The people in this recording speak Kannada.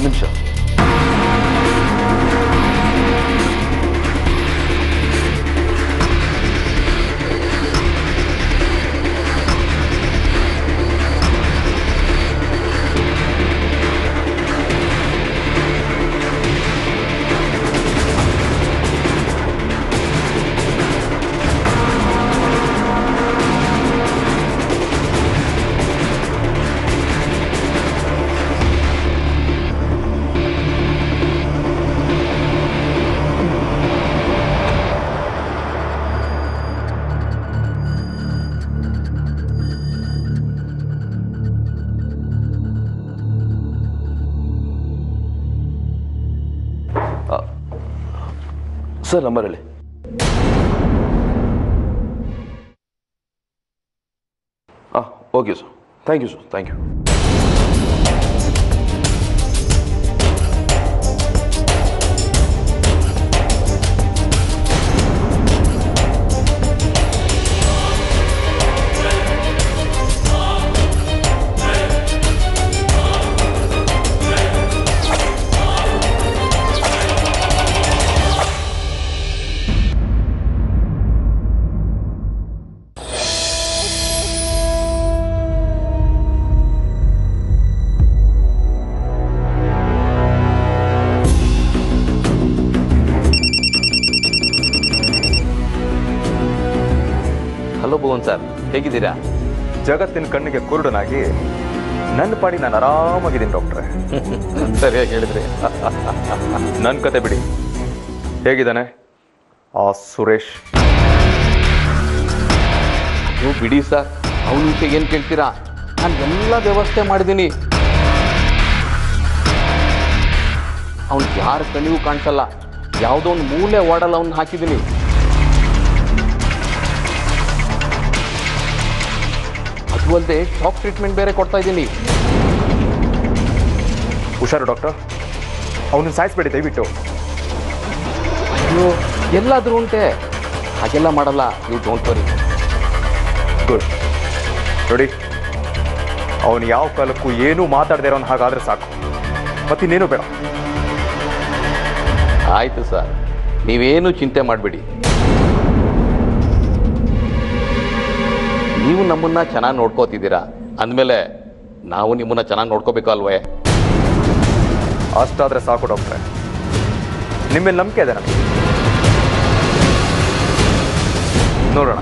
ಒಂದು ನಿಮಿಷ. ಸರ್ ನಂಬರ್ ಹೇಳಿ. Okay sir, thank you sir, thank you. Hello Bhuvan sir, ಹೇಗಿದ್ದೀರಾ? ಜಗತ್ತಿನ ಕಣ್ಣಿಗೆ ಕುರುಡನಾಗಿ ನನ್ನ ಪಾಡಿ ನಾನು ಆರಾಮಾಗಿದ್ದೀನಿ ಡಾಕ್ಟ್ರೆ. ಸರಿಯಾಗಿ ಹೇಳಿದ್ರಿ. ನನ್ನ ಕತೆ ಬಿಡಿ, ಹೇಗಿದ್ದಾನೆ ಆ ಸುರೇಶ್? ನೀವು ಬಿಡಿ ಸರ್, ಅವನ ವಿಷಯ ಏನು ಕೇಳ್ತೀರಾ? ನಾನು ಎಲ್ಲ ವ್ಯವಸ್ಥೆ ಮಾಡಿದ್ದೀನಿ. ಅವನು ಯಾರ ಕಣಿಗೂ ಕಾಣಿಸಲ್ಲ, ಯಾವುದೋ ಒಂದು ಮೂಲೆ ಓಡಲ್ಲ ಅವನ್ನ ಹಾಕಿದ್ದೀನಿ. ಅದು ಅಲ್ಲದೆ ಶಾಕ್ ಟ್ರೀಟ್ಮೆಂಟ್ ಬೇರೆ ಕೊಡ್ತಾ ಇದ್ದೀನಿ. ಹುಷಾರು ಡಾಕ್ಟರ್, ಅವನನ್ನು ಸಾಯಿಸ್ಬೇಡಿ ದಯವಿಟ್ಟು. ಅಯ್ಯೋ, ಎಲ್ಲಾದರೂ ಉಂಟೆ, ಹಾಗೆಲ್ಲ ಮಾಡಲ್ಲ, ನೀವು ಡೋಂಟ್ ವರಿ. ಗುಡ್ ನೋಡಿ, ಅವನು ಯಾವ ಕಾಲಕ್ಕೂ ಏನೂ ಮಾತಾಡದೇ ಇರೋನು ಹಾಗಾದ್ರೆ ಸಾಕು, ಮತ್ತಿನ್ನೇನು ಬೇಡ. ಆಯಿತು ಸರ್, ನೀವೇನು ಚಿಂತೆ ಮಾಡಬೇಡಿ. ನೀವು ನಮ್ಮನ್ನ ಚೆನ್ನಾಗಿ ನೋಡ್ಕೋತಿದ್ದೀರಾ ಅಂದಮೇಲೆ ನಾವು ನಿಮ್ಮನ್ನ ಚೆನ್ನಾಗಿ ನೋಡ್ಕೋಬೇಕು ಅಲ್ವೇ? ಅಷ್ಟಾದರೆ ಸಾಕು ಡಾಕ್ಟ್ರೆ, ನಿಮ್ಮೇಲೆ ನಂಬಿಕೆ ಇದೆ ನನಗೆ. ನೋಡೋಣ.